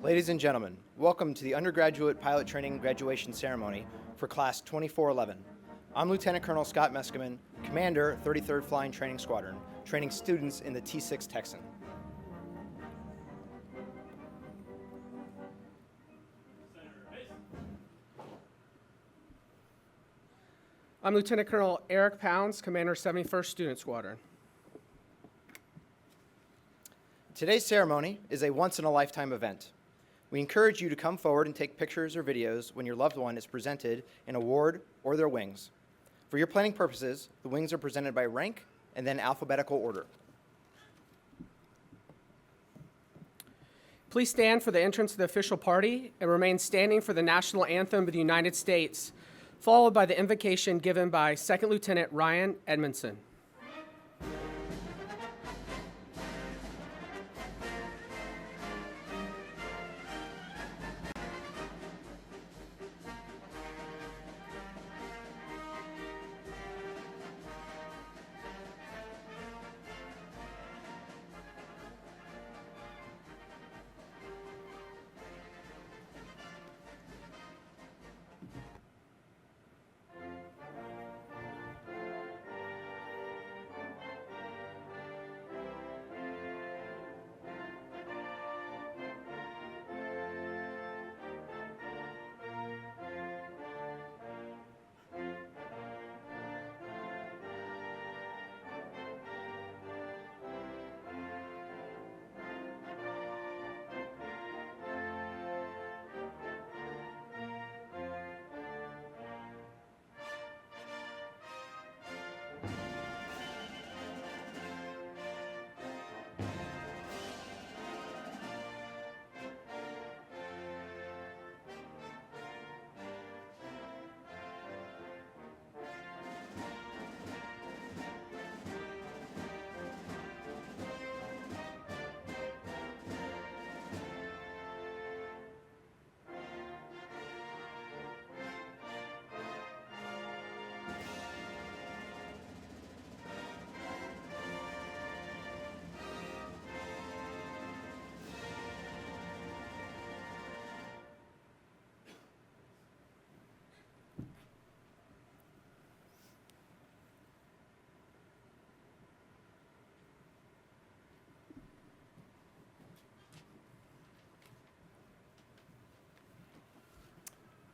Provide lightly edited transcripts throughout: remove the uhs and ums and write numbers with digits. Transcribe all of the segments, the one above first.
Ladies and gentlemen, welcome to the Undergraduate Pilot Training Graduation Ceremony for Class 2411. I'm Lieutenant Colonel Scott Meskimen, Commander, 33rd Flying Training Squadron, training students in the T-6 Texan. I'm Lieutenant Colonel Eric Pounds, Commander, 71st Student Squadron. Today's ceremony is a once-in-a-lifetime event. We encourage you to come forward and take pictures or videos when your loved one is presented an award or their wings. For your planning purposes, the wings are presented by rank and then alphabetical order. Please stand for the entrance of the official party and remain standing for the national anthem of the United States, followed by the invocation given by 2nd Lieutenant Ryan Edmondson.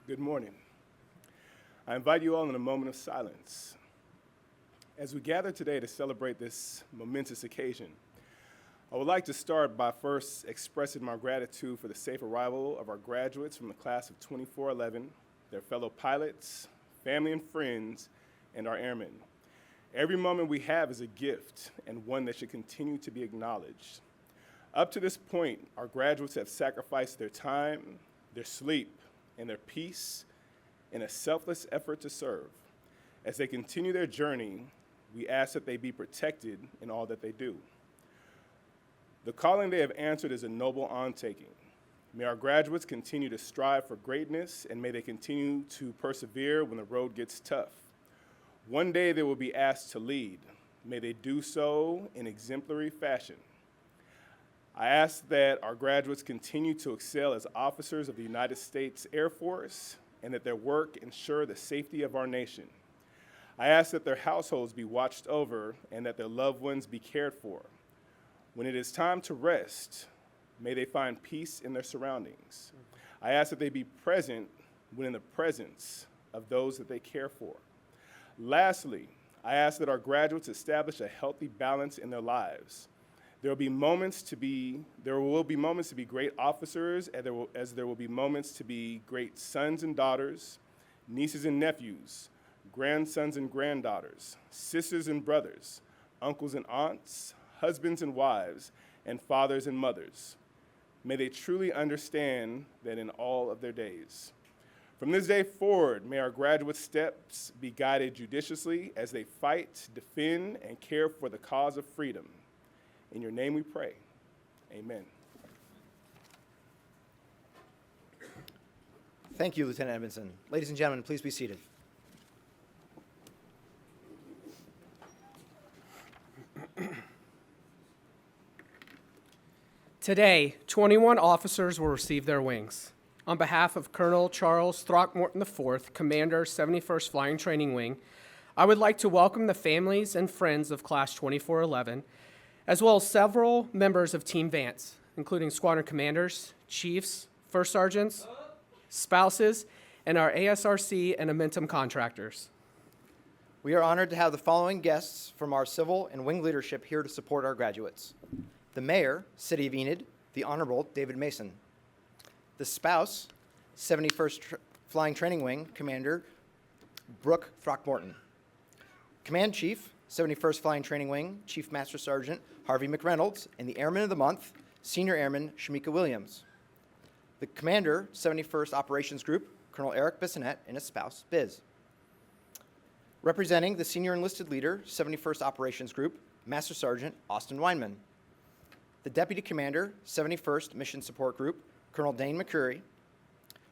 Good morning. I invite you all in a moment of silence. As we gather today to celebrate this momentous occasion, I would like to start by first expressing my gratitude for the safe arrival of our graduates from the class of 2411, their fellow pilots, family and friends, and our airmen. Every moment we have is a gift and one that should continue to be acknowledged. Up to this point, our graduates have sacrificed their time, their sleep, and their peace in a selfless effort to serve. As they continue their journey, we ask that they be protected in all that they do. The calling they have answered is a noble undertaking. May our graduates continue to strive for greatness, and may they continue to persevere when the road gets tough. One day they will be asked to lead. May they do so in exemplary fashion. I ask that our graduates continue to excel as officers of the United States Air Force and that their work ensure the safety of our nation. I ask that their households be watched over and that their loved ones be cared for. When it is time to rest, may they find peace in their surroundings. I ask that they be present when in the presence of those that they care for. Lastly, I ask that our graduates establish a healthy balance in their lives. There will be moments to be great officers, as there will be moments to be great sons and daughters, nieces and nephews, grandsons and granddaughters, sisters and brothers, uncles and aunts, husbands and wives, and fathers and mothers. May they truly understand that in all of their days. From this day forward, may our graduate steps be guided judiciously as they fight, defend, and care for the cause of freedom. In your name we pray, amen. Thank you, Lieutenant Edmondson. Ladies and gentlemen, please be seated. Today, 21 officers will receive their wings. On behalf of Colonel Charles Throckmorton IV, Commander, 71st Flying Training Wing, I would like to welcome the families and friends of Class 2411, as well as several members of Team Vance, including squadron commanders, chiefs, first sergeants, spouses, and our ASRC and Amentum contractors. We are honored to have the following guests from our civil and wing leadership here to support our graduates. The Mayor, City of Enid, the Honorable David Mason. The spouse, 71st Flying Training Wing Commander Brooke Throckmorton. Command Chief, 71st Flying Training Wing Chief Master Sergeant Harvey McReynolds, and the Airman of the Month, Senior Airman Shamika Williams. The Commander, 71st Operations Group, Colonel Eric Bissonette, and his spouse, Biz. Representing the Senior Enlisted Leader, 71st Operations Group, Master Sergeant Austin Weinman. The Deputy Commander, 71st Mission Support Group, Colonel Dane McCurry.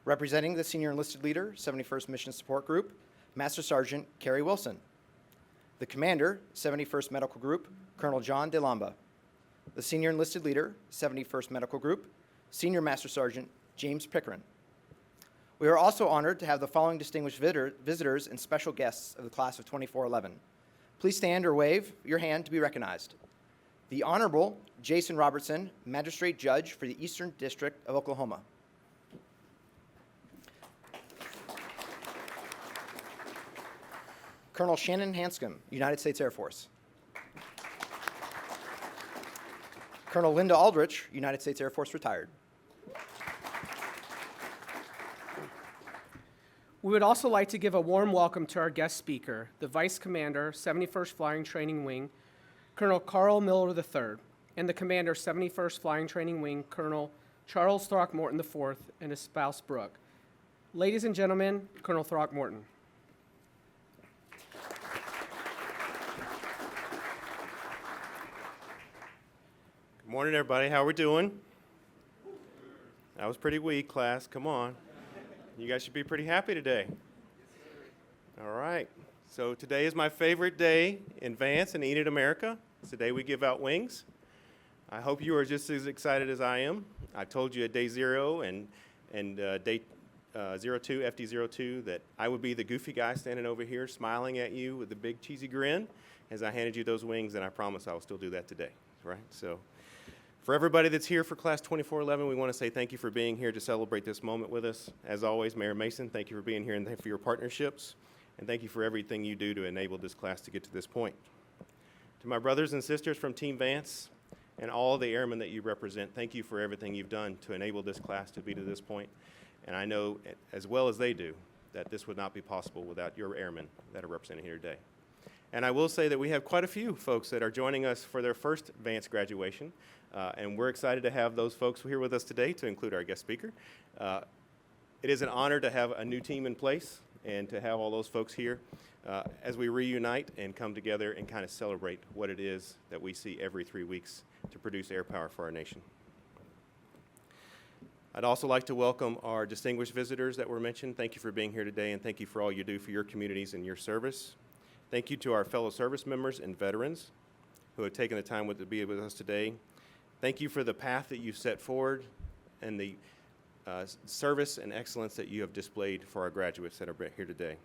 Representing the Senior Enlisted Leader, 71st Mission Support Group, Master Sergeant Kerry Wilson. The Commander, 71st Medical Group, Colonel John DeLamba. The Senior Enlisted Leader, 71st Medical Group, Senior Master Sergeant James Pickering. We are also honored to have the following distinguished visitors and special guests of the class of 2411. Please stand or wave your hand to be recognized. The Honorable Jason Robertson, Magistrate Judge for the Eastern District of Oklahoma. Colonel Shannon Hanscom, United States Air Force. Colonel Linda Aldrich, United States Air Force, retired. We would also like to give a warm welcome to our guest speaker, the Vice Commander, 71st Flying Training Wing, Colonel Carl Miller III, and the Commander, 71st Flying Training Wing, Colonel Charles Throckmorton IV, and his spouse, Brooke. Ladies and gentlemen, Colonel Throckmorton. Good morning, everybody. How we doing? That was pretty weak, class. Come on. You guys should be pretty happy today. All right. So today is my favorite day in Vance and Enid, America. It's the day we give out wings. I hope you are just as excited as I am. I told you at day 0 and day 02, FD02, that I would be the goofy guy standing over here smiling at you with a big cheesy grin as I handed you those wings, and I promise I will still do that today, right? So for everybody that's here for Class 2411, we want to say thank you for being here to celebrate this moment with us. As always, Mayor Mason, thank you for being here and for your partnerships, and thank you for everything you do to enable this class to get to this point. To my brothers and sisters from Team Vance and all the airmen that you represent, thank you for everything you've done to enable this class to be to this point. And I know, as well as they do, that this would not be possible without your airmen that are represented here today. And I will say that we have quite a few folks that are joining us for their first Vance graduation, and we're excited to have those folks here with us today, to include our guest speaker. It is an honor to have a new team in place and to have all those folks here as we reunite and come together and kind of celebrate what it is that we see every 3 weeks to produce air power for our nation. I'd also like to welcome our distinguished visitors that were mentioned. Thank you for being here today, and thank you for all you do for your communities and your service. Thank you to our fellow service members and veterans who have taken the time to be with us today. Thank you for the path that you've set forward and the service and excellence that you have displayed for our graduates that are here today.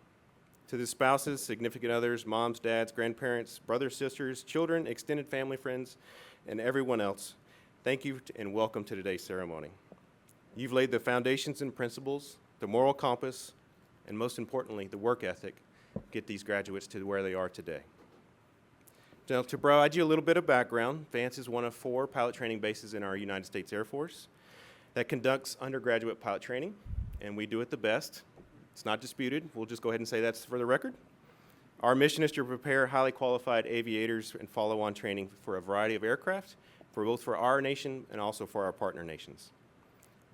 To the spouses, significant others, moms, dads, grandparents, brothers, sisters, children, extended family, friends, and everyone else, thank you and welcome to today's ceremony. You've laid the foundations and principles, the moral compass, and most importantly, the work ethic, get these graduates to where they are today. Now, to provide you a little bit of background, Vance is one of 4 pilot training bases in our United States Air Force that conducts undergraduate pilot training, and we do it the best. It's not disputed. We'll just go ahead and say that's for the record. Our mission is to prepare highly qualified aviators and follow-on training for a variety of aircraft, for both for our nation and also for our partner nations.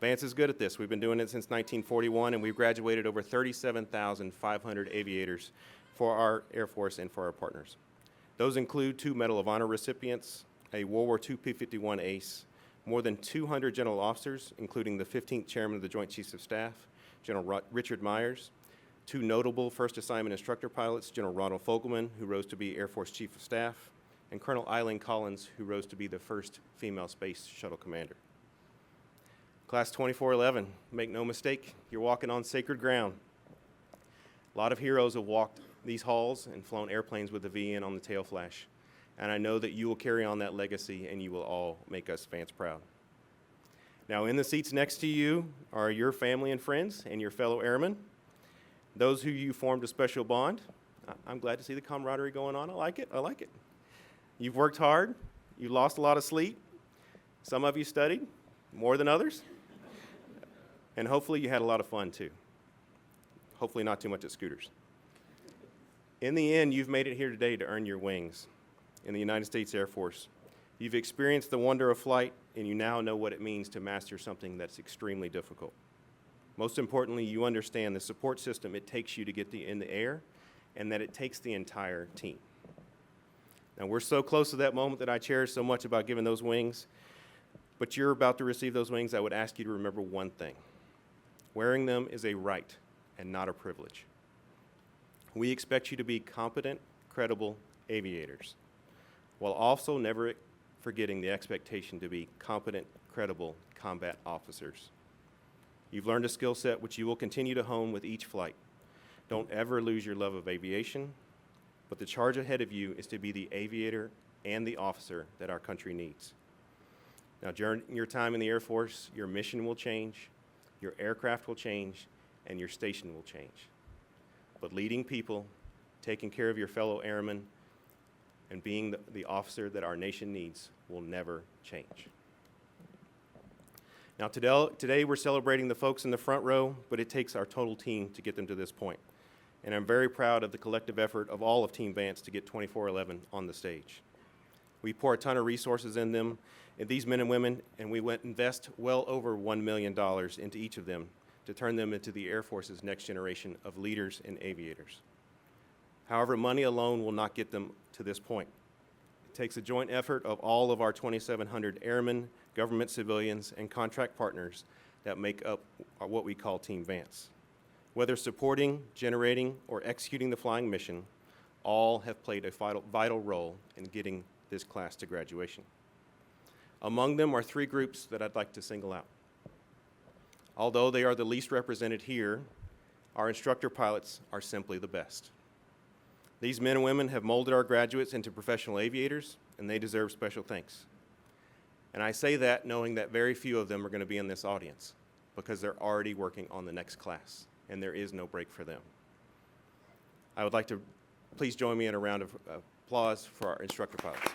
Vance is good at this. We've been doing it since 1941, and we've graduated over 37,500 aviators for our Air Force and for our partners. Those include 2 Medal of Honor recipients, a World War II P-51 ace, more than 200 general officers, including the 15th Chairman of the Joint Chiefs of Staff, General Richard Myers, 2 notable first assignment instructor pilots, General Ronald Fogelman, who rose to be Air Force Chief of Staff, and Colonel Eileen Collins, who rose to be the first female space shuttle commander. Class 2411, make no mistake, you're walking on sacred ground. A lot of heroes have walked these halls and flown airplanes with the VN on the tail flash. And I know that you will carry on that legacy and you will all make us Vance proud. Now, in the seats next to you are your family and friends and your fellow airmen, those who you formed a special bond. I'm glad to see the camaraderie going on. I like it. You've worked hard. You lost a lot of sleep. Some of you studied more than others. And hopefully you had a lot of fun too. Hopefully not too much at scooters. In the end, you've made it here today to earn your wings in the United States Air Force. You've experienced the wonder of flight, and you now know what it means to master something that's extremely difficult. Most importantly, you understand the support system it takes you to get in the air, and that it takes the entire team. Now, we're so close to that moment that I cherish so much about giving those wings, but you're about to receive those wings. I would ask you to remember one thing. Wearing them is a right and not a privilege. We expect you to be competent, credible aviators, while also never forgetting the expectation to be competent, credible combat officers. You've learned a skill set which you will continue to hone with each flight. Don't ever lose your love of aviation, but the charge ahead of you is to be the aviator and the officer that our country needs. Now, during your time in the Air Force, your mission will change, your aircraft will change, and your station will change. But leading people, taking care of your fellow airmen, and being the officer that our nation needs will never change. Now, today we're celebrating the folks in the front row, but it takes our total team to get them to this point. And I'm very proud of the collective effort of all of Team Vance to get 2411 on the stage. We pour a ton of resources in them, in these men and women, and we invest well over $1 million into each of them to turn them into the Air Force's next generation of leaders and aviators. However, money alone will not get them to this point. It takes a joint effort of all of our 2,700 airmen, government civilians, and contract partners that make up what we call Team Vance. Whether supporting, generating, or executing the flying mission, all have played a vital role in getting this class to graduation. Among them are three groups that I'd like to single out. Although they are the least represented here, our instructor pilots are simply the best. These men and women have molded our graduates into professional aviators, and they deserve special thanks. And I say that knowing that very few of them are going to be in this audience because they're already working on the next class, and there is no break for them. I would like to please join me in a round of applause for our instructor pilots.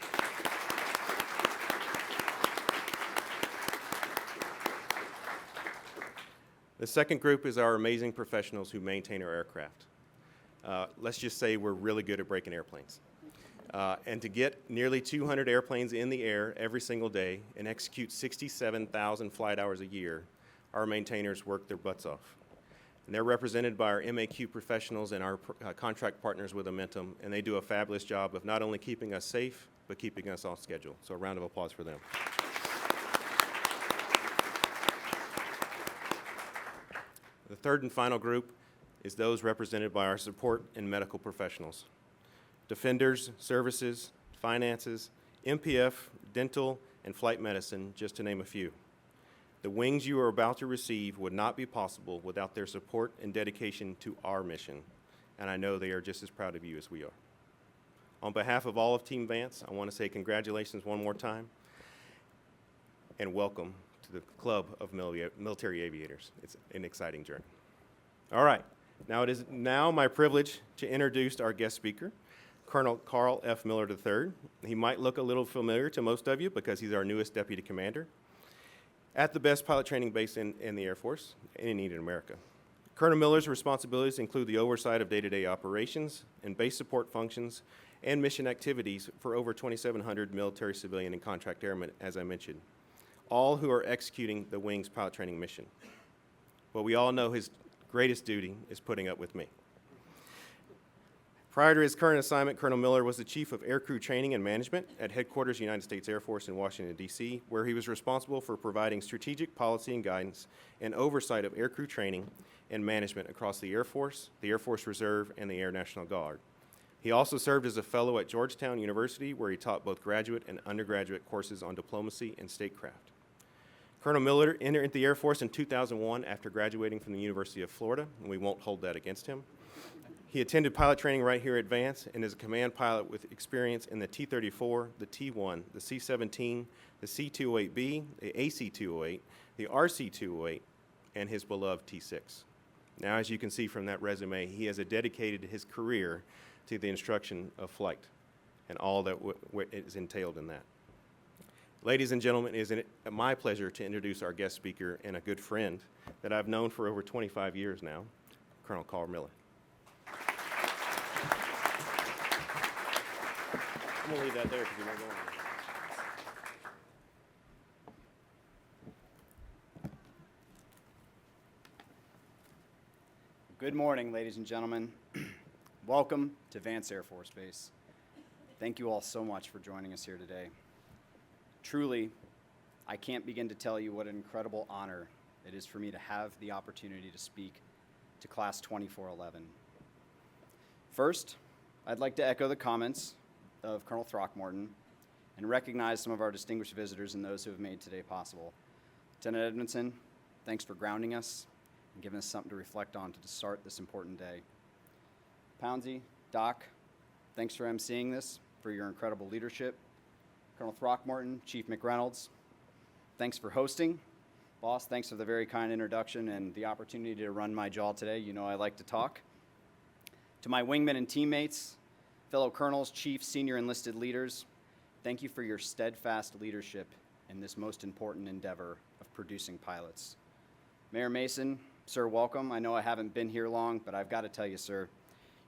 The second group is our amazing professionals who maintain our aircraft. Let's just say we're really good at breaking airplanes. And to get nearly 200 airplanes in the air every single day and execute 67,000 flight hours a year, our maintainers work their butts off. And they're represented by our MAQ professionals and our contract partners with Amentum, and they do a fabulous job of not only keeping us safe, but keeping us on schedule. So a round of applause for them. The third and final group is those represented by our support and medical professionals. Defenders, services, finances, MPF, dental, and flight medicine, just to name a few. The wings you are about to receive would not be possible without their support and dedication to our mission, and I know they are just as proud of you as we are. On behalf of all of Team Vance, I want to say congratulations one more time, and welcome to the Club of Military Aviators. It's an exciting journey. All right, now it is my privilege to introduce our guest speaker, Colonel Carl F. Miller III. He might look a little familiar to most of you because he's our newest deputy commander at the best pilot training base in the Air Force, any need in America. Colonel Miller's responsibilities include the oversight of day-to-day operations and base support functions and mission activities for over 2,700 military, civilian, and contract airmen, as I mentioned, all who are executing the Wings pilot training mission. But we all know his greatest duty is putting up with me. Prior to his current assignment, Colonel Miller was the Chief of Aircrew Training and Management at Headquarters United States Air Force in Washington, D.C., where he was responsible for providing strategic policy and guidance and oversight of aircrew training and management across the Air Force Reserve, and the Air National Guard. He also served as a fellow at Georgetown University, where he taught both graduate and undergraduate courses on diplomacy and statecraft. Colonel Miller entered the Air Force in 2001 after graduating from the University of Florida, and we won't hold that against him. He attended pilot training right here at Vance and is a command pilot with experience in the T-34, the T-1, the C-17, the C-208B, the AC-208, the RC-208, and his beloved T-6. Now, as you can see from that resume, he has dedicated his career to the instruction of flight and all that is entailed in that. Ladies and gentlemen, it is my pleasure to introduce our guest speaker and a good friend that I've known for over 25 years now, Colonel Carl Miller. I'm going to leave that there because you won't go on. Good morning, ladies and gentlemen. Welcome to Vance Air Force Base. Thank you all so much for joining us here today. Truly, I can't begin to tell you what an incredible honor it is for me to have the opportunity to speak to Class 2411. First, I'd like to echo the comments of Colonel Throckmorton and recognize some of our distinguished visitors and those who have made today possible. Lieutenant Edmondson, thanks for grounding us and giving us something to reflect on to start this important day. Poundsy, Doc, thanks for emceeing this, for your incredible leadership. Colonel Throckmorton, Chief McReynolds, thanks for hosting. Boss, thanks for the very kind introduction and the opportunity to run my jaw today. You know I like to talk. To my wingmen and teammates, fellow colonels, chiefs, senior enlisted leaders, thank you for your steadfast leadership in this most important endeavor of producing pilots. Mayor Mason, sir, welcome. I know I haven't been here long, but I've got to tell you, sir,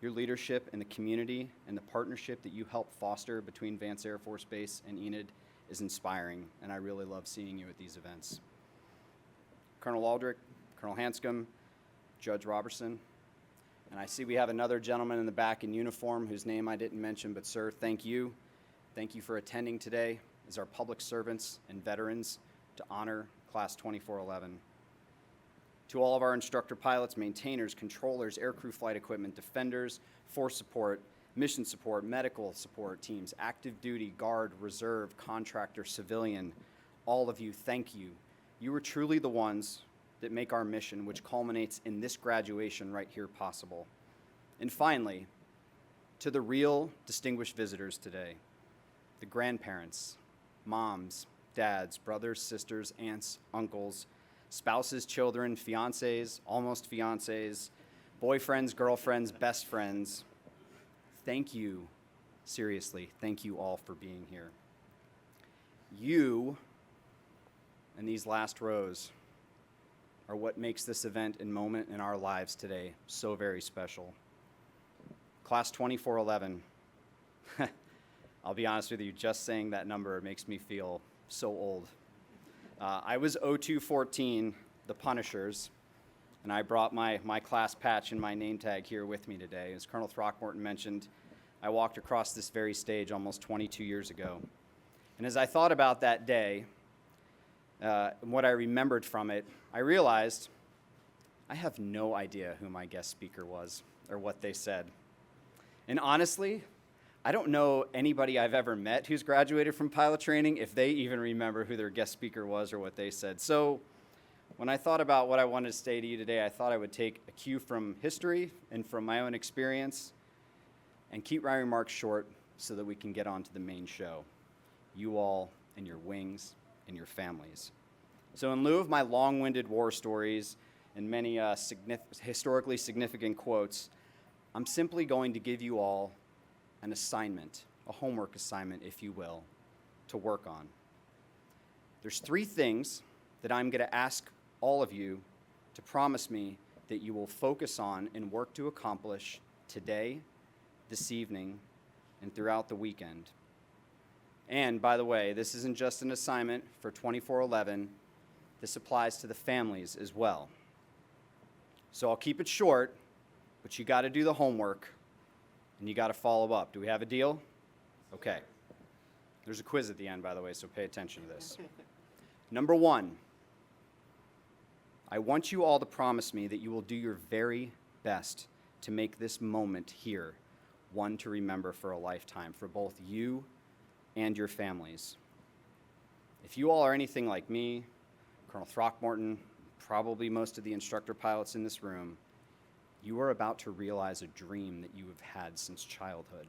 your leadership in the community and the partnership that you help foster between Vance Air Force Base and Enid is inspiring, and I really love seeing you at these events. Colonel Aldrich, Colonel Hanscom, Judge Robertson, and I see we have another gentleman in the back in uniform whose name I didn't mention, but sir, thank you. Thank you for attending today as our public servants and veterans to honor Class 2411. To all of our instructor pilots, maintainers, controllers, aircrew flight equipment, defenders, force support, mission support, medical support teams, active duty, guard, reserve, contractor, civilian, all of you, thank you. You are truly the ones that make our mission, which culminates in this graduation right here, possible. And finally, to the real distinguished visitors today, the grandparents, moms, dads, brothers, sisters, aunts, uncles, spouses, children, fiancés, almost fiancés, boyfriends, girlfriends, best friends. Thank you, seriously, thank you all for being here. You, in these last rows, are what makes this event and moment in our lives today so very special. Class 2411, I'll be honest with you, just saying that number makes me feel so old. I was 0214, the Punishers, and I brought my class patch and my name tag here with me today. As Colonel Throckmorton mentioned, I walked across this very stage almost 22 years ago. And as I thought about that day, and what I remembered from it, I realized I have no idea who my guest speaker was or what they said. And honestly, I don't know anybody I've ever met who's graduated from pilot training if they even remember who their guest speaker was or what they said. So when I thought about what I wanted to say to you today, I thought I would take a cue from history and from my own experience and keep my remarks short so that we can get on to the main show. You all and your wings and your families. So in lieu of my long-winded war stories and many historically significant quotes, I'm simply going to give you all an assignment, a homework assignment, if you will, to work on. There's 3 things that I'm going to ask all of you to promise me that you will focus on and work to accomplish today, this evening, and throughout the weekend. And by the way, this isn't just an assignment for 2411. This applies to the families as well. So I'll keep it short, but you got to do the homework and you got to follow up. Do we have a deal? Okay. There's a quiz at the end, by the way, so pay attention to this. Number 1, I want you all to promise me that you will do your very best to make this moment here one to remember for a lifetime for both you and your families. If you all are anything like me, Colonel Throckmorton, probably most of the instructor pilots in this room, you are about to realize a dream that you have had since childhood.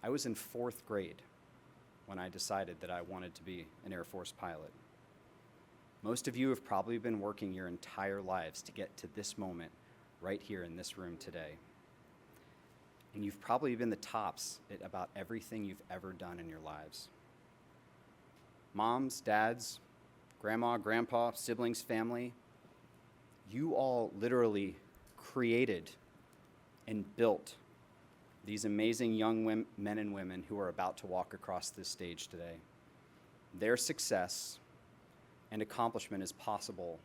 I was in 4th grade when I decided that I wanted to be an Air Force pilot. Most of you have probably been working your entire lives to get to this moment right here in this room today. And you've probably been the tops at about everything you've ever done in your lives. Moms, dads, grandma, grandpa, siblings, family, you all literally created and built these amazing young men and women who are about to walk across this stage today. Their success and accomplishment is possible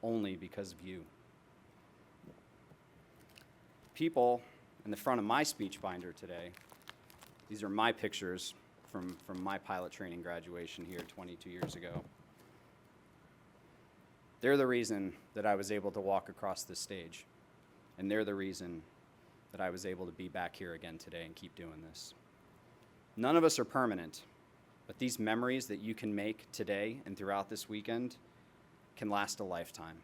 only because of you. People in the front of my speech binder today, these are my pictures from my pilot training graduation here 22 years ago. They're the reason that I was able to walk across this stage, and they're the reason that I was able to be back here again today and keep doing this. None of us are permanent, but these memories that you can make today and throughout this weekend can last a lifetime.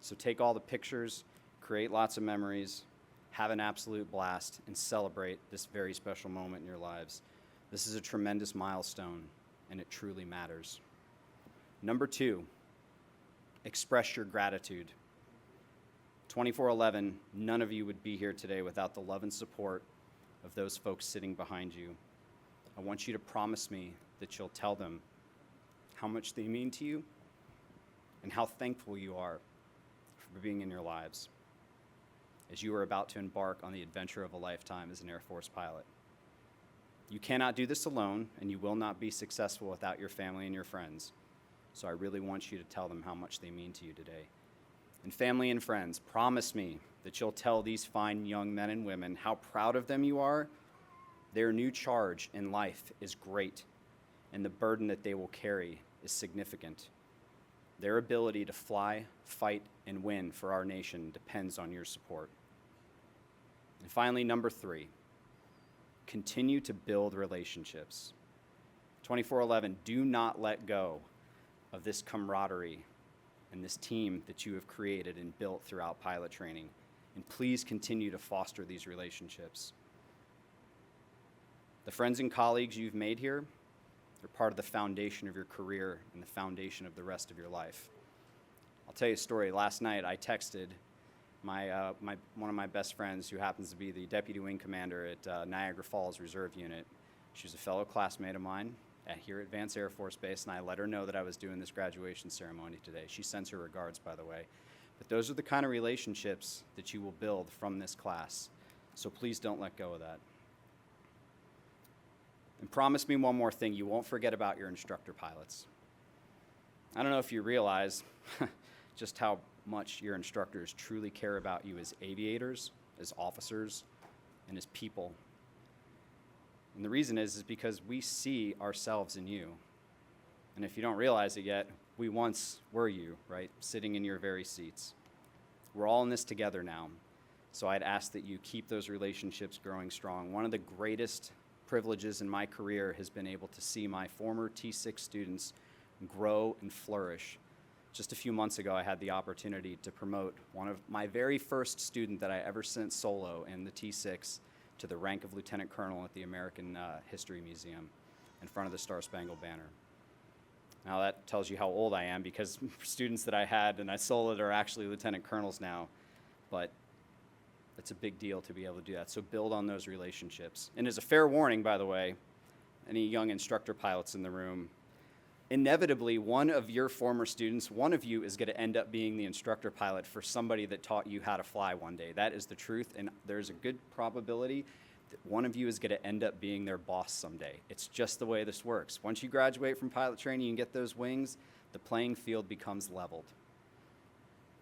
So take all the pictures, create lots of memories, have an absolute blast, and celebrate this very special moment in your lives. This is a tremendous milestone, and it truly matters. Number 2, express your gratitude. 24/11, none of you would be here today without the love and support of those folks sitting behind you. I want you to promise me that you'll tell them how much they mean to you and how thankful you are for being in your lives as you are about to embark on the adventure of a lifetime as an Air Force pilot. You cannot do this alone, and you will not be successful without your family and your friends. So I really want you to tell them how much they mean to you today. And family and friends, promise me that you'll tell these fine young men and women how proud of them you are. Their new charge in life is great, and the burden that they will carry is significant. Their ability to fly, fight, and win for our nation depends on your support. And finally, number 3, continue to build relationships. 24/11, do not let go of this camaraderie and this team that you have created and built throughout pilot training. And please continue to foster these relationships. The friends and colleagues you've made here are part of the foundation of your career and the foundation of the rest of your life. I'll tell you a story. Last night I texted one of my best friends, who happens to be the deputy wing commander at Niagara Falls Reserve Unit. She's a fellow classmate of mine here at Vance Air Force Base, and I let her know that I was doing this graduation ceremony today. She sends her regards, by the way. But those are the kind of relationships that you will build from this class. So please don't let go of that. And promise me one more thing, you won't forget about your instructor pilots. I don't know if you realize just how much your instructors truly care about you as aviators, as officers, and as people. And the reason is because we see ourselves in you. And if you don't realize it yet, we once were you, right? Sitting in your very seats. We're all in this together now. So I'd ask that you keep those relationships growing strong. One of the greatest privileges in my career has been able to see my former T6 students grow and flourish. Just a few months ago, I had the opportunity to promote one of my very first student that I ever sent solo in the T6 to the rank of lieutenant colonel at the American History Museum in front of the Star-Spangled Banner. Now that tells you how old I am, because students that I had and I soloed are actually lieutenant colonels now, but it's a big deal to be able to do that. So build on those relationships. And as a fair warning, by the way, any young instructor pilots in the room, inevitably one of your former students, one of you is going to end up being the instructor pilot for somebody that taught you how to fly one day. That is the truth, and there's a good probability that one of you is going to end up being their boss someday. It's just the way this works. Once you graduate from pilot training and get those wings, the playing field becomes leveled.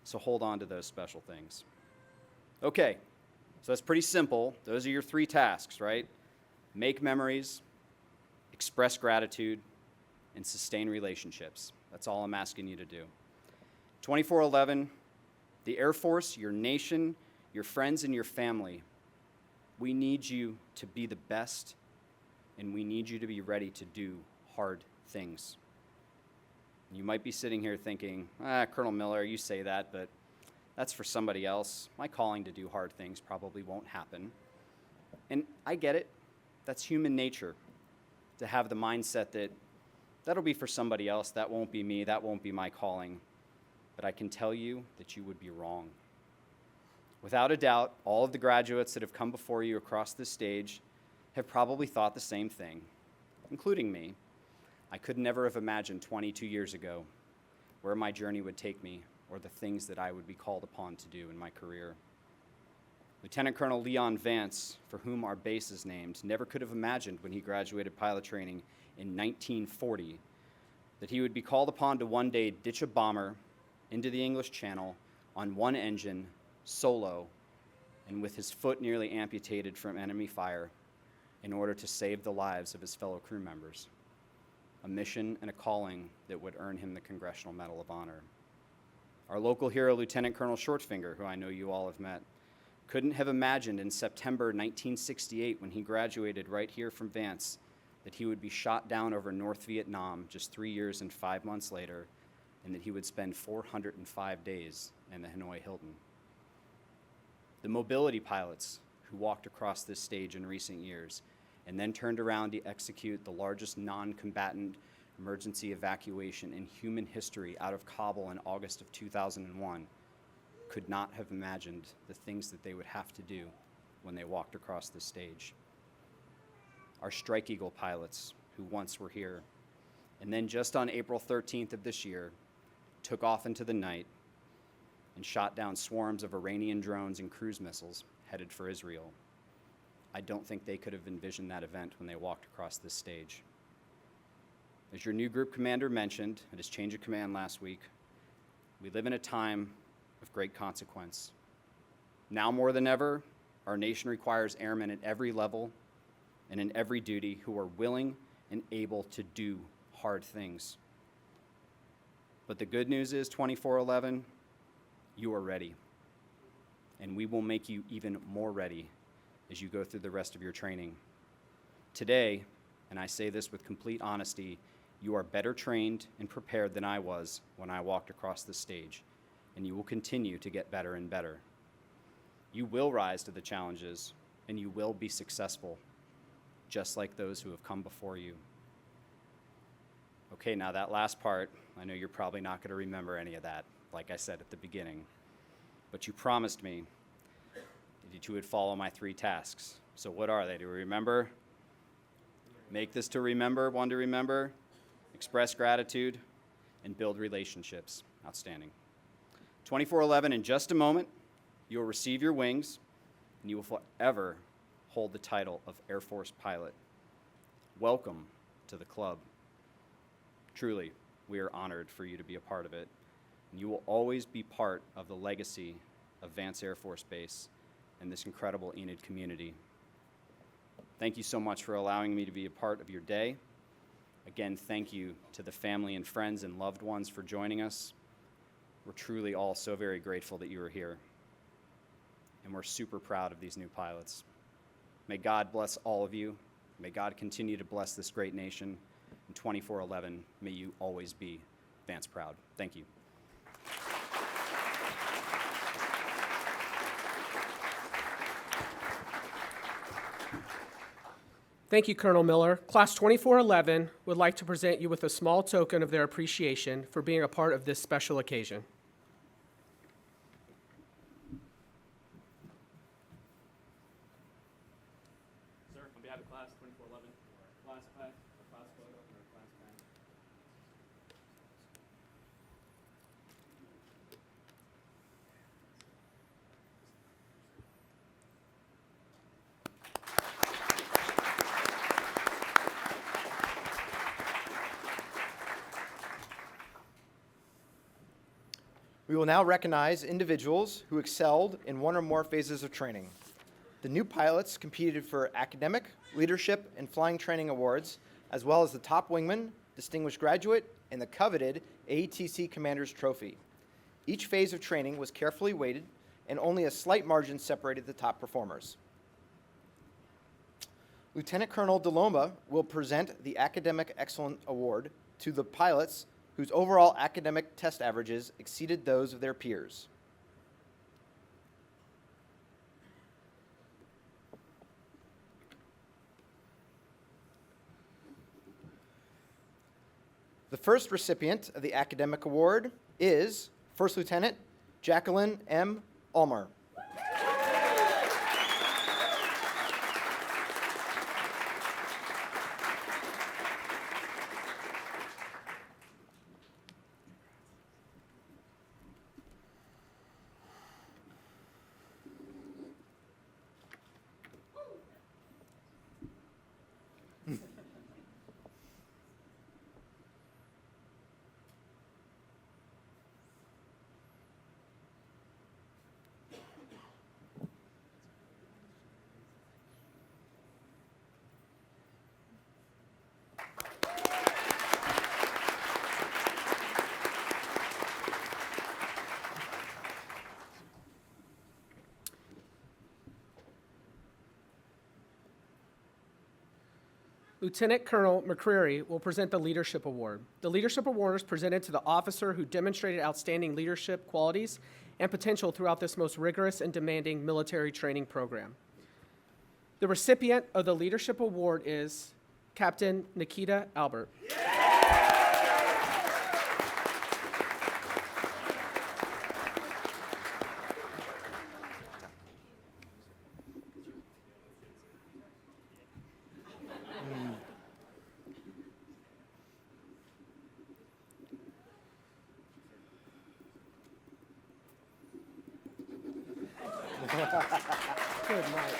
So hold on to those special things. Okay, so that's pretty simple. Those are your 3 tasks, right? Make memories, express gratitude, and sustain relationships. That's all I'm asking you to do. 24/11, the Air Force, your nation, your friends, and your family, we need you to be the best, and we need you to be ready to do hard things. You might be sitting here thinking, Colonel Miller, you say that, but that's for somebody else. My calling to do hard things probably won't happen. And I get it. That's human nature, to have the mindset that that'll be for somebody else, that won't be me, that won't be my calling. But I can tell you that you would be wrong. Without a doubt, all of the graduates that have come before you across this stage have probably thought the same thing, including me. I could never have imagined 22 years ago where my journey would take me or the things that I would be called upon to do in my career. Lieutenant Colonel Leon Vance, for whom our base is named, never could have imagined when he graduated pilot training in 1940 that he would be called upon to one day ditch a bomber into the English Channel on one engine, solo, and with his foot nearly amputated from enemy fire in order to save the lives of his fellow crew members. A mission and a calling that would earn him the Congressional Medal of Honor. Our local hero, Lieutenant Colonel Shortfinger, who I know you all have met, couldn't have imagined in September 1968, when he graduated right here from Vance, that he would be shot down over North Vietnam just 3 years and 5 months later, and that he would spend 405 days in the Hanoi Hilton. The mobility pilots who walked across this stage in recent years and then turned around to execute the largest non-combatant emergency evacuation in human history out of Kabul in August of 2001 could not have imagined the things that they would have to do when they walked across this stage. Our Strike Eagle pilots, who once were here, and then just on April 13th of this year, took off into the night and shot down swarms of Iranian drones and cruise missiles headed for Israel. I don't think they could have envisioned that event when they walked across this stage. As your new group commander mentioned at his change of command last week, we live in a time of great consequence. Now more than ever, our nation requires airmen at every level and in every duty who are willing and able to do hard things. But the good news is, 2411, you are ready. And we will make you even more ready as you go through the rest of your training. Today, and I say this with complete honesty, you are better trained and prepared than I was when I walked across the stage, and you will continue to get better and better. You will rise to the challenges, and you will be successful, just like those who have come before you. Okay, now that last part, I know you're probably not going to remember any of that, like I said at the beginning, but you promised me that you would follow my 3 tasks. So what are they? Do we remember? Make this to remember, one to remember, express gratitude, and build relationships. Outstanding. 2411, in just a moment, you will receive your wings, and you will forever hold the title of Air Force pilot. Welcome to the club. Truly, we are honored for you to be a part of it, and you will always be part of the legacy of Vance Air Force Base and this incredible Enid community. Thank you so much for allowing me to be a part of your day. Again, thank you to the family and friends and loved ones for joining us. We're truly all so very grateful that you are here, and we're super proud of these new pilots. May God bless all of you. May God continue to bless this great nation. In 2411, may you always be Vance proud. Thank you. Thank you, Colonel Miller. Class 2411 would like to present you with a small token of their appreciation for being a part of this special occasion. Sir, on behalf of Class 2411, class plaque, a class photo, and a class pen. We will now recognize individuals who excelled in one or more phases of training. The new pilots competed for academic, leadership, and flying training awards, as well as the top wingman, distinguished graduate, and the coveted AETC Commander's Trophy. Each phase of training was carefully weighted, and only a slight margin separated the top performers. Lieutenant Colonel DeLoma will present the Academic Excellence Award to the pilots whose overall academic test averages exceeded those of their peers. The first recipient of the academic award is First Lieutenant Jacqueline M. Ulmer. Lieutenant Colonel McCreary will present the Leadership Award. The Leadership Award is presented to the officer who demonstrated outstanding leadership qualities and potential throughout this most rigorous and demanding military training program. The recipient of the Leadership Award is Captain Nikita Albert. Good night.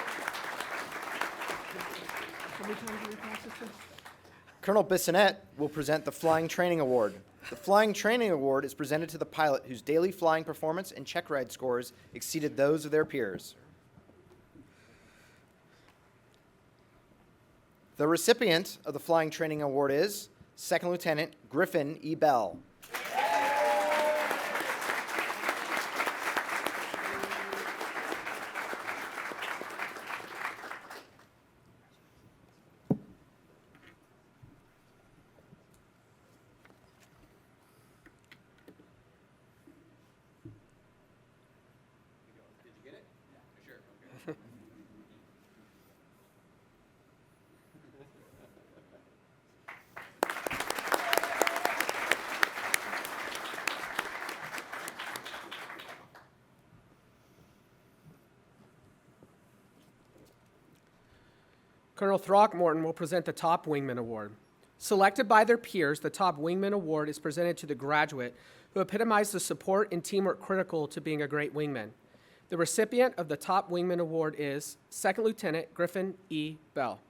How many times did we practice this? Colonel Bissonette will present the Flying Training Award. The Flying Training Award is presented to the pilot whose daily flying performance and check ride scores exceeded those of their peers. The recipient of the Flying Training Award is Second Lieutenant Griffin E. Bell. Colonel Throckmorton will present the Top Wingman Award. Selected by their peers, the Top Wingman Award is presented to the graduate who epitomized the support and teamwork critical to being a great wingman. The recipient of the Top Wingman Award is Second Lieutenant Griffin E. Bell.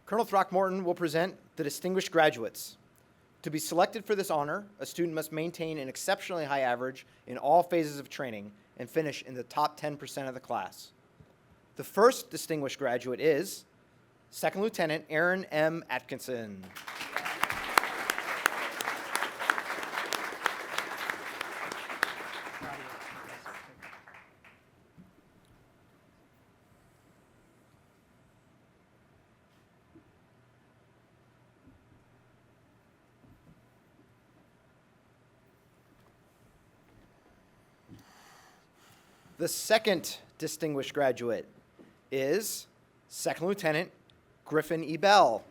Colonel Throckmorton will present the distinguished graduates. To be selected for this honor, a student must maintain an exceptionally high average in all phases of training and finish in the top 10% of the class. The first distinguished graduate is Second Lieutenant Aaron M. Atkinson. The second distinguished graduate is Second Lieutenant Griffin E. Bell.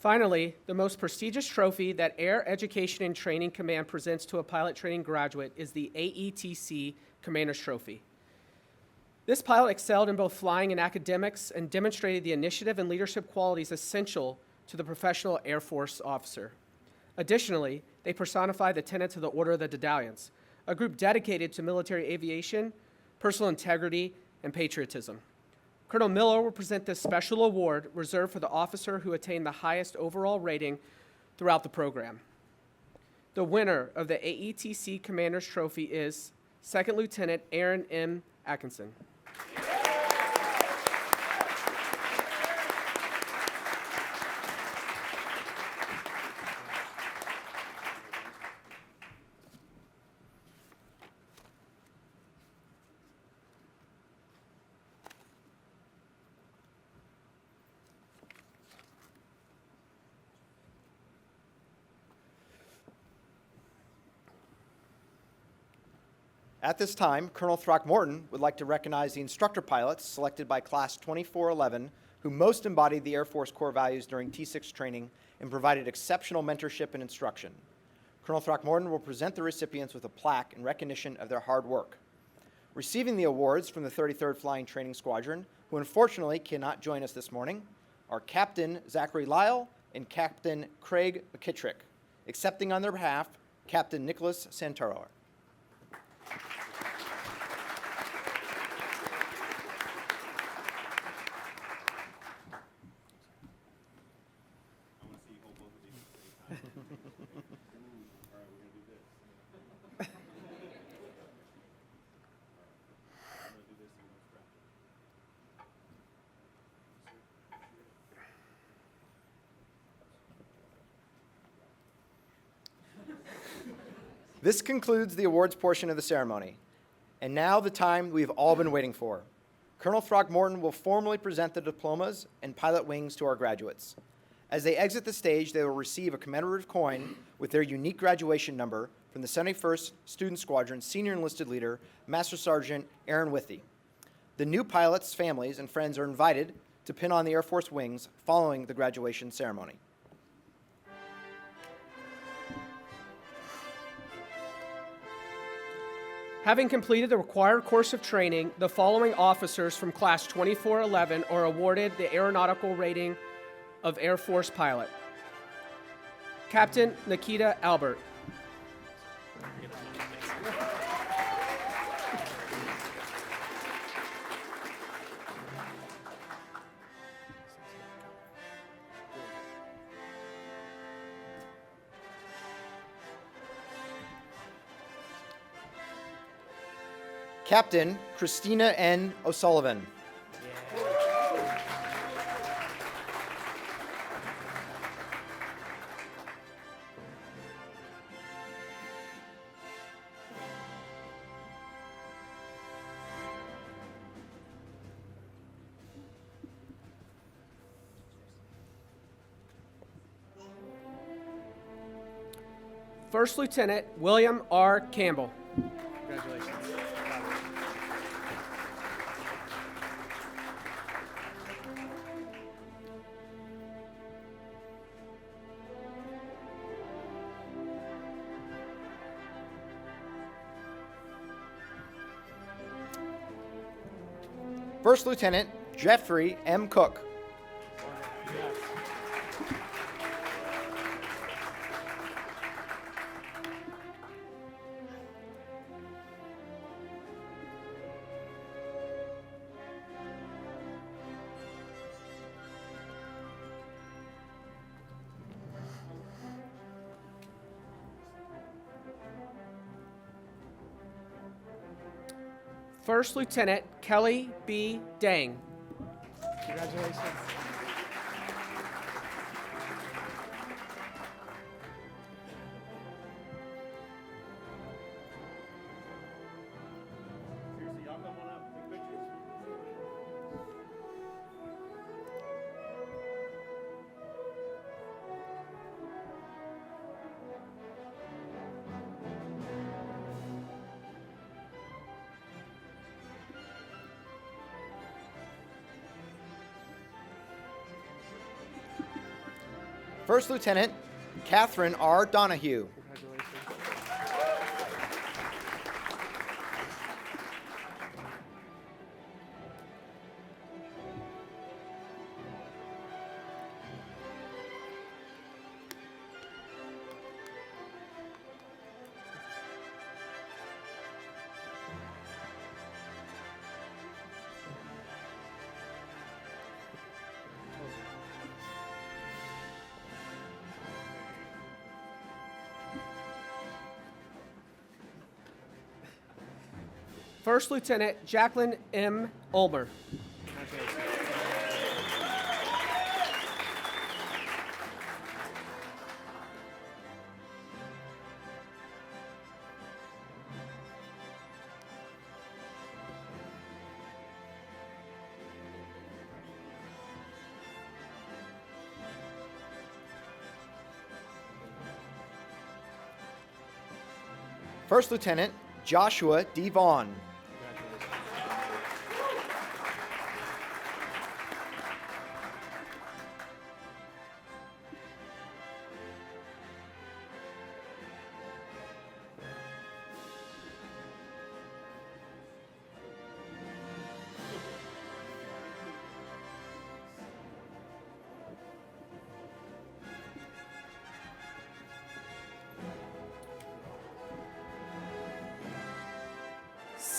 Finally, the most prestigious trophy that Air Education and Training Command presents to a pilot training graduate is the AETC Commander's Trophy. This pilot excelled in both flying and academics and demonstrated the initiative and leadership qualities essential to the professional Air Force officer. Additionally, they personify the tenets of the Order of the Dedalians, a group dedicated to military aviation, personal integrity, and patriotism. Colonel Miller will present this special award reserved for the officer who attained the highest overall rating throughout the program. The winner of the AETC Commander's Trophy is Second Lieutenant Aaron M. Atkinson. At this time, Colonel Throckmorton would like to recognize the instructor pilots selected by Class 2411 who most embodied the Air Force core values during T6 training and provided exceptional mentorship and instruction. Colonel Throckmorton will present the recipients with a plaque in recognition of their hard work. Receiving the awards from the 33rd Flying Training Squadron, who unfortunately cannot join us this morning, are Captain Zachary Lyle and Captain Craig McKittrick. Accepting on their behalf, Captain Nicholas Santoro. This concludes the awards portion of the ceremony. And now the time we've all been waiting for. Colonel Throckmorton will formally present the diplomas and pilot wings to our graduates. As they exit the stage, they will receive a commemorative coin with their unique graduation number from the 71st Student Squadron Senior Enlisted Leader, Master Sergeant Aaron Withy. The new pilots' families and friends are invited to pin on the Air Force wings following the graduation ceremony. Having completed the required course of training, the following officers from Class 2411 are awarded the aeronautical rating of Air Force Pilot. Captain Nikita Albert. Captain Christina N. O'Sullivan. First Lieutenant William R. Campbell. Congratulations. First Lieutenant Jeffrey M. Cook. First Lieutenant Kelly B. Dang. Congratulations. First Lieutenant Catherine R. Donahue. First Lieutenant Jacqueline M. Ulmer. First Lieutenant Joshua D. Vaughn.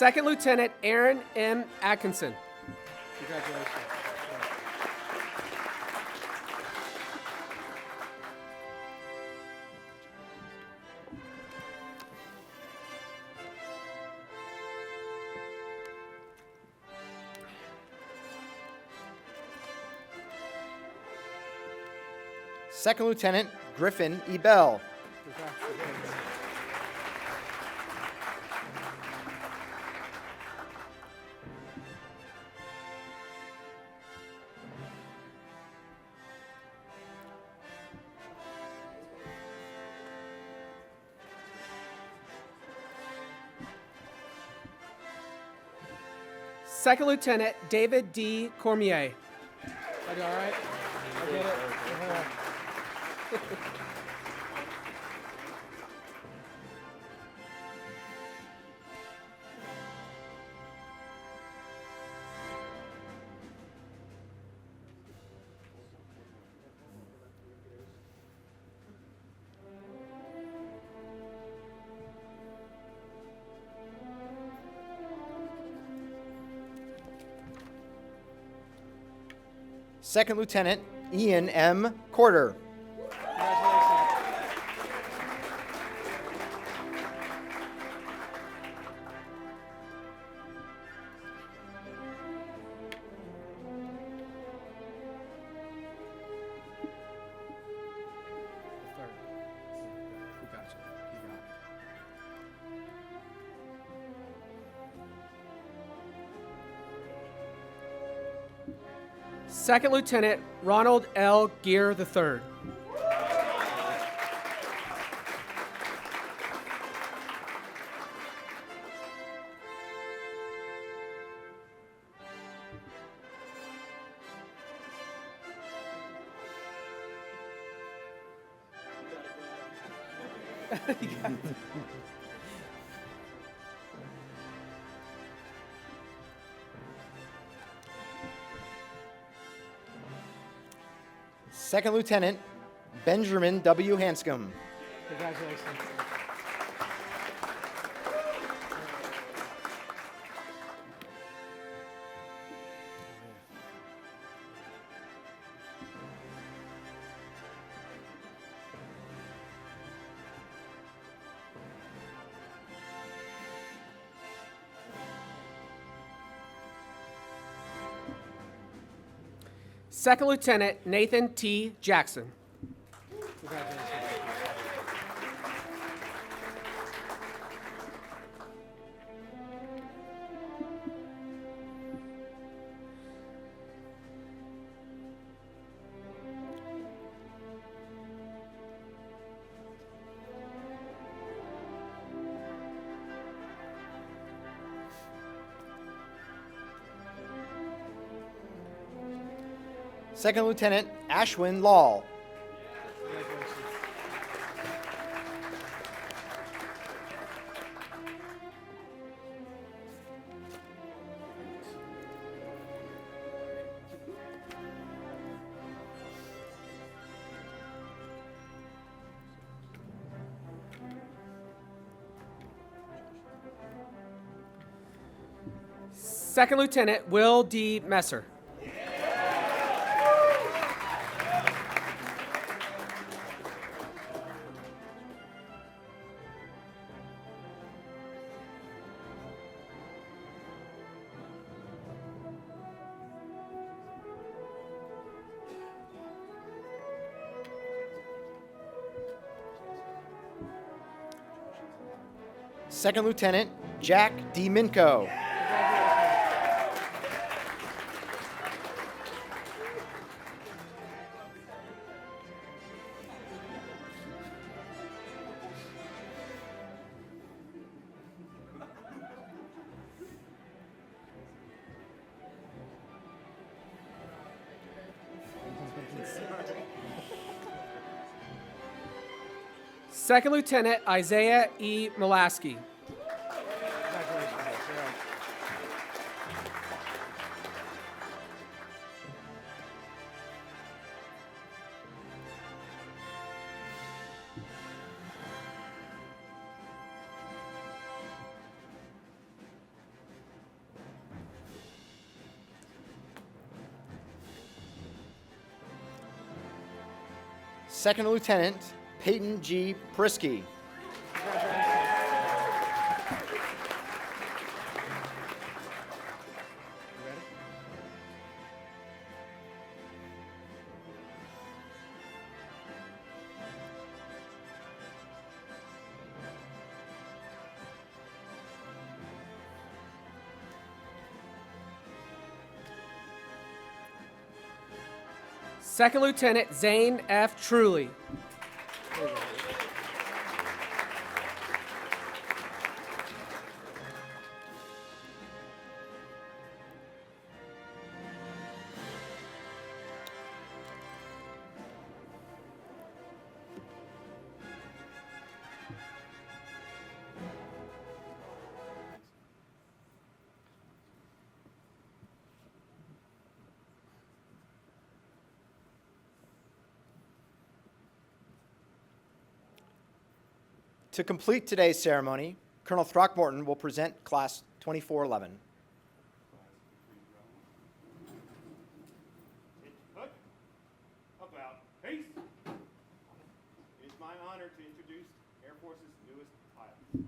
Second Lieutenant Aaron M. Atkinson. Second Lieutenant Griffin E. Bell. Second Lieutenant David D. Cormier. I do all right? I get it. Second Lieutenant Ian M. Corder. Second Lieutenant Ronald L. Gear III. Second Lieutenant Benjamin W. Hanscom. Congratulations. Second Lieutenant Nathan T. Jackson. Second Lieutenant Ashwin Lal. Second Lieutenant Will D. Messer. Second Lieutenant Jack D. Minko. Second Lieutenant Isaiah E. Molaski. Second Lieutenant Peyton G. Prisky. Second Lieutenant Zane F. Truly. To complete today's ceremony, Colonel Throckmorton will present Class 2411. Hook, up out, peace. It is my honor to introduce Air Force's newest pilot.